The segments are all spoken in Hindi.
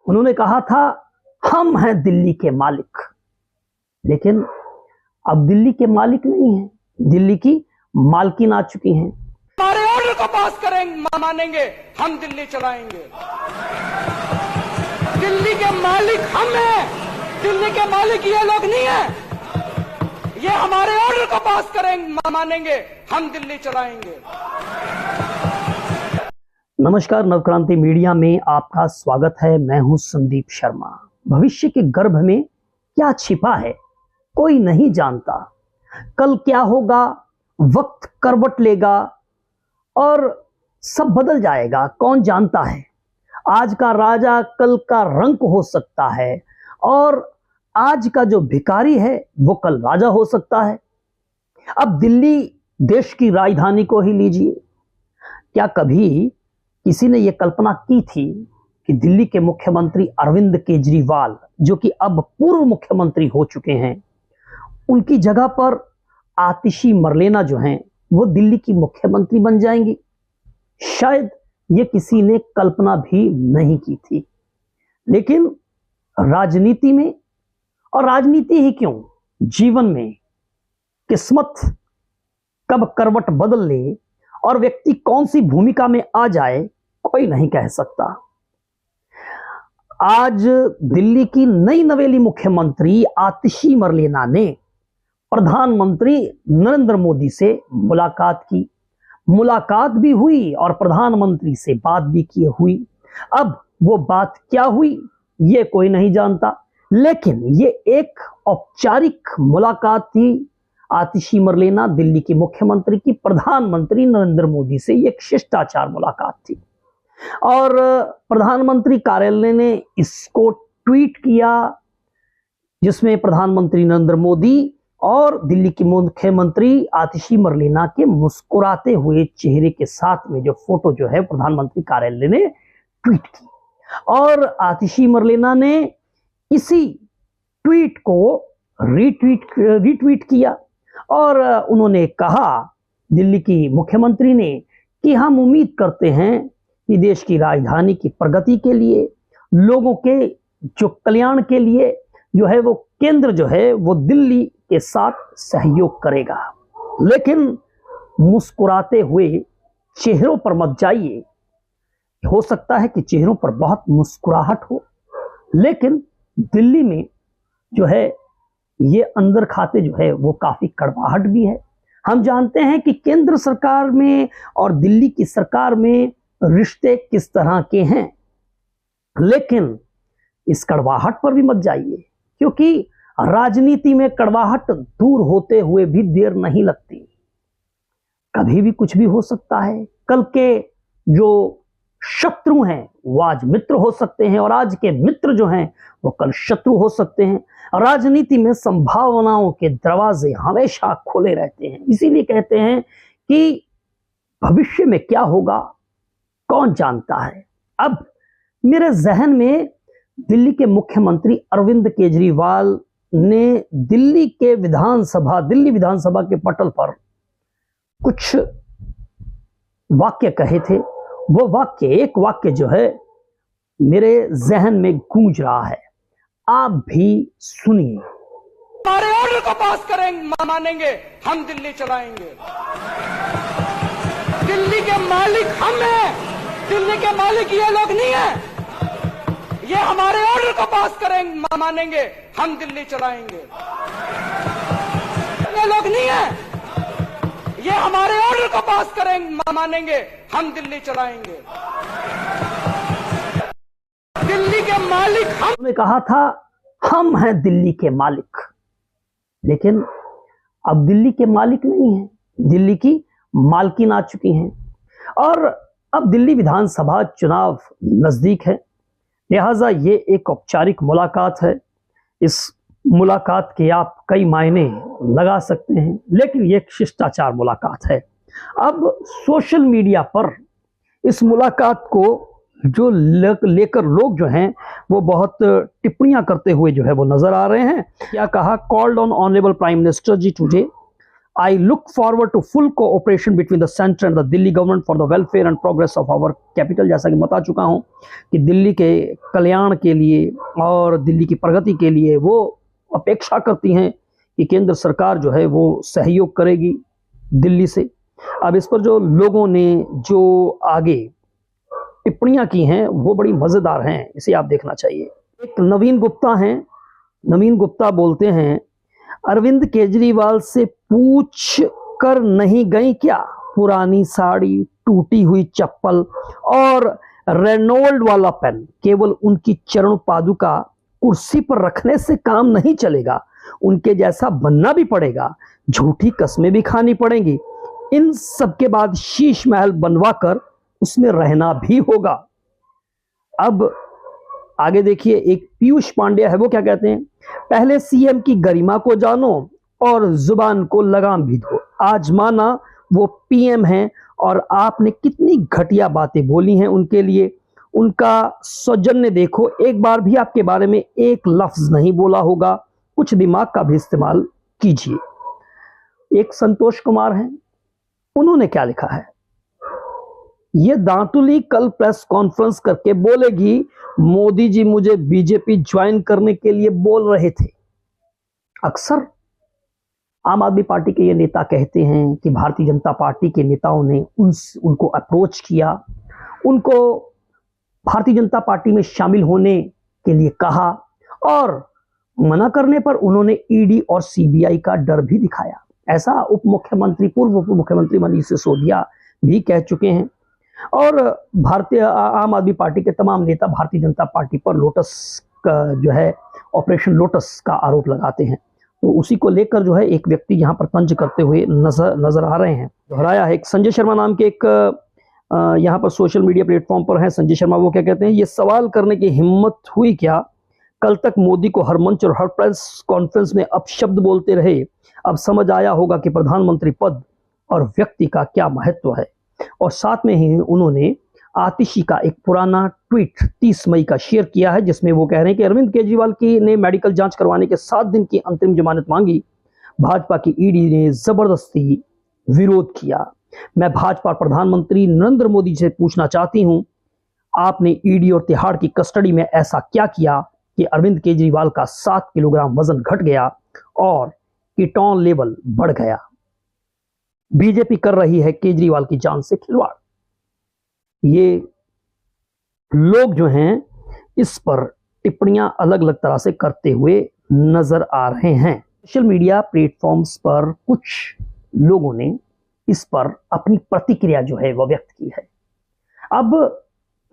उन्होंने कहा था हम हैं दिल्ली के मालिक, लेकिन अब दिल्ली के मालिक नहीं है, दिल्ली की मालकिन आ चुकी हैं। हमारे ऑर्डर को पास करेंगे, मानेंगे, हम दिल्ली चलाएंगे। दिल्ली के मालिक हम हैं, दिल्ली के मालिक ये लोग नहीं है। ये हमारे ऑर्डर को पास करेंगे, मानेंगे, हम दिल्ली चलाएंगे। नमस्कार, नवक्रांति मीडिया में आपका स्वागत है। मैं हूं संदीप शर्मा। भविष्य के गर्भ में क्या छिपा है कोई नहीं जानता। कल क्या होगा, वक्त करवट लेगा और सब बदल जाएगा, कौन जानता है। आज का राजा कल का रंक हो सकता है और आज का जो भिखारी है वो कल राजा हो सकता है। अब दिल्ली देश की राजधानी को ही लीजिए। क्या कभी किसी ने यह कल्पना की थी कि दिल्ली के मुख्यमंत्री अरविंद केजरीवाल, जो कि अब पूर्व मुख्यमंत्री हो चुके हैं, उनकी जगह पर आतिशी मरलेना जो हैं वो दिल्ली की मुख्यमंत्री बन जाएंगी? शायद ये किसी ने कल्पना भी नहीं की थी। लेकिन राजनीति में, और राजनीति ही क्यों, जीवन में किस्मत कब करवट बदल ले और व्यक्ति कौन सी भूमिका में आ जाए कोई नहीं कह सकता। आज दिल्ली की नई नवेली मुख्यमंत्री आतिशी मरलेना ने प्रधानमंत्री नरेंद्र मोदी से मुलाकात भी हुई और प्रधानमंत्री से बात भी की हुई। अब वो बात क्या हुई ये कोई नहीं जानता, लेकिन ये एक औपचारिक मुलाकात थी। आतिशी मरलेना दिल्ली की मुख्यमंत्री की प्रधानमंत्री नरेंद्र मोदी से एक शिष्टाचार मुलाकात थी और प्रधानमंत्री कार्यालय ने इसको ट्वीट किया, जिसमें प्रधानमंत्री नरेंद्र मोदी और दिल्ली की मुख्यमंत्री आतिशी मरलेना के मुस्कुराते हुए चेहरे के साथ में जो फोटो जो है प्रधानमंत्री कार्यालय ने ट्वीट की और आतिशी मरलेना ने इसी ट्वीट को रीट्वीट किया और उन्होंने कहा, दिल्ली की मुख्यमंत्री ने, कि हम उम्मीद करते हैं कि देश की राजधानी की प्रगति के लिए, लोगों के जो कल्याण के लिए जो है वो केंद्र जो है वो दिल्ली के साथ सहयोग करेगा। लेकिन मुस्कुराते हुए चेहरों पर मत जाइए। हो सकता है कि चेहरों पर बहुत मुस्कुराहट हो, लेकिन दिल्ली में जो है ये अंदर खाते जो है वो काफी कड़वाहट भी है। हम जानते हैं कि केंद्र सरकार में और दिल्ली की सरकार में रिश्ते किस तरह के हैं, लेकिन इस कड़वाहट पर भी मत जाइए, क्योंकि राजनीति में कड़वाहट दूर होते हुए भी देर नहीं लगती। कभी भी कुछ भी हो सकता है। कल के जो शत्रु हैं वो आज मित्र हो सकते हैं और आज के मित्र जो हैं वो कल शत्रु हो सकते हैं। राजनीति में संभावनाओं के दरवाजे हमेशा खुले रहते हैं। इसीलिए कहते हैं कि भविष्य में क्या होगा कौन जानता है। अब मेरे जहन में दिल्ली के मुख्यमंत्री अरविंद केजरीवाल ने दिल्ली विधानसभा के पटल पर कुछ वाक्य कहे थे। वो एक वाक्य जो है मेरे जहन में गूंज रहा है, आप भी सुनिए। हमारे ऑर्डर को पास करेंगे, मानेंगे, हम दिल्ली चलाएंगे। दिल्ली के मालिक हम हैं, दिल्ली के मालिक ये लोग नहीं है। ये हमारे ऑर्डर को पास करेंगे, मानेंगे, हम दिल्ली चलाएंगे। ये लोग नहीं है। ये हमारे ऑर्डर को पास करेंगे, मानेंगे, हम दिल्ली चलाएंगे। दिल्ली के मालिक हमने कहा था हम हैं दिल्ली के मालिक, लेकिन अब दिल्ली के मालिक नहीं है, दिल्ली की मालकिन आ चुकी हैं और अब दिल्ली विधानसभा चुनाव नजदीक है, लिहाजा ये एक औपचारिक मुलाकात है। इस मुलाकात के आप कई मायने लगा सकते हैं, लेकिन ये एक शिष्टाचार मुलाकात है। अब सोशल मीडिया पर इस मुलाकात को जो लेकर लोग जो हैं वो बहुत टिप्पणियां करते हुए जो है वो नजर आ रहे हैं। क्या कहा, called on honourable prime minister ji today I look forward to full cooperation between the center and the Delhi government for the welfare and progress of our capital। जैसा कि बता चुका हूं कि दिल्ली के कल्याण के लिए और दिल्ली की प्रगति के लिए वो अपेक्षा करती हैं कि केंद्र सरकार जो है वो सहयोग करेगी दिल्ली से। अब इस पर जो लोगों ने जो आगे टिप्पणियां की हैं वो बड़ी मजेदार हैं, इसे आप देखना चाहिए। एक नवीन गुप्ता हैं, नवीन गुप्ता बोलते हैं, अरविंद केजरीवाल से पूछ कर नहीं गई क्या? पुरानी साड़ी, टूटी हुई चप्पल और रेनॉल्ड वाला पेन केवल उनकी चरण पादुका कुर्सी पर रखने से काम नहीं चलेगा, उनके जैसा बनना भी पड़ेगा, झूठी कस्में भी खानी पड़ेंगी, इन सब के बाद शीश महल बनवाकर उसमें रहना भी होगा। अब आगे देखिए, एक पीयूष पांडे है, वो क्या कहते हैं, पहले सीएम की गरिमा को जानो और जुबान को लगाम भी दो। आज माना वो पीएम हैं और आपने कितनी घटिया बातें बोली हैं उनके लिए, उनका सौजन्य देखो, एक बार भी आपके बारे में एक लफ्ज नहीं बोला होगा, कुछ दिमाग का भी इस्तेमाल कीजिए। एक संतोष कुमार हैं, उन्होंने क्या लिखा है, ये दांतुली कल प्रेस कॉन्फ्रेंस करके बोलेगी मोदी जी मुझे बीजेपी ज्वाइन करने के लिए बोल रहे थे। अक्सर आम आदमी पार्टी के ये नेता कहते हैं कि भारतीय जनता पार्टी के नेताओं ने उनको अप्रोच किया, उनको भारतीय जनता पार्टी में शामिल होने के लिए कहा और मना करने पर उन्होंने ईडी और सीबीआई का डर भी दिखाया। ऐसा पूर्व उप मुख्यमंत्री मनीष सिसोदिया भी कह चुके हैं और भारतीय आम आदमी पार्टी के तमाम नेता भारतीय जनता पार्टी पर लोटस का जो है ऑपरेशन लोटस का आरोप लगाते हैं। तो उसी को लेकर जो है एक व्यक्ति यहाँ पर तंज करते हुए नजर आ रहे हैं। दोहराया है एक संजय शर्मा नाम के एक यहाँ पर सोशल मीडिया प्लेटफॉर्म पर है संजय शर्मा, वो क्या कहते हैं, ये सवाल करने की हिम्मत हुई क्या? कल तक मोदी को हर मंच और हर प्रेस कॉन्फ्रेंस में अपशब्द बोलते रहे, अब समझ आया होगा कि प्रधानमंत्री पद और व्यक्ति का क्या महत्व है। और साथ में ही उन्होंने आतिशी का एक पुराना ट्वीट 30 मई का शेयर किया है जिसमें वो कह रहे हैं कि अरविंद केजरीवाल की ने मेडिकल जांच करवाने के 7 दिन की अंतरिम जमानत मांगी, भाजपा की ईडी ने जबरदस्ती विरोध किया। मैं भाजपा प्रधानमंत्री नरेंद्र मोदी से पूछना चाहती हूं, आपने ईडी और तिहाड़ की कस्टडी में ऐसा क्या किया कि अरविंद केजरीवाल का 7 किलोग्राम वजन घट गया और कीटोन लेवल बढ़ गया? बीजेपी कर रही है केजरीवाल की जान से खिलवाड़। ये लोग जो हैं इस पर टिप्पणियां अलग अलग तरह से करते हुए नजर आ रहे हैं। सोशल मीडिया प्लेटफॉर्म्स पर कुछ लोगों ने इस पर अपनी प्रतिक्रिया जो है वो व्यक्त की है। अब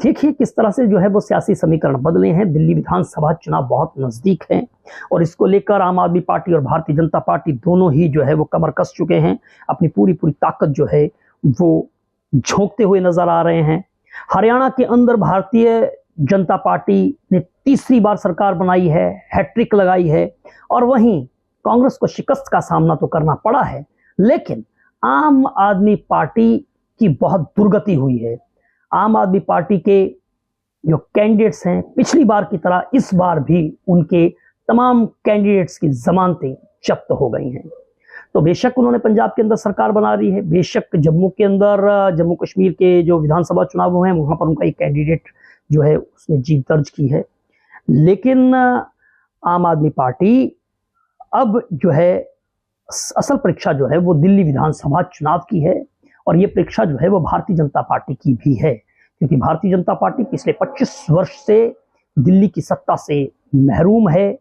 देखिए किस तरह से जो है वो सियासी समीकरण बदले हैं। दिल्ली विधानसभा चुनाव बहुत नजदीक हैं और इसको लेकर आम आदमी पार्टी और भारतीय जनता पार्टी दोनों ही जो है वो कमर कस चुके हैं, अपनी पूरी ताकत जो है वो झोंकते हुए नजर आ रहे हैं। हरियाणा के अंदर भारतीय जनता पार्टी ने तीसरी बार सरकार बनाई है, हैट्रिक लगाई है और वहीं कांग्रेस को शिकस्त का सामना तो करना पड़ा है, लेकिन आम आदमी पार्टी की बहुत दुर्गति हुई है। आम आदमी पार्टी के जो कैंडिडेट्स हैं पिछली बार की तरह इस बार भी उनके तमाम कैंडिडेट्स की जमानतें जब्त हो गई हैं। तो बेशक उन्होंने पंजाब के अंदर सरकार बना रही है, बेशक जम्मू के अंदर जम्मू कश्मीर के जो विधानसभा चुनाव हुए हैं वहां पर उनका एक कैंडिडेट जो है उसने जीत दर्ज की है, लेकिन आम आदमी पार्टी अब जो है असल परीक्षा जो है वो दिल्ली विधानसभा चुनाव की है और ये परीक्षा जो है वो भारतीय जनता पार्टी की भी है, क्योंकि भारतीय जनता पार्टी पिछले 25 वर्ष से दिल्ली की सत्ता से महरूम है।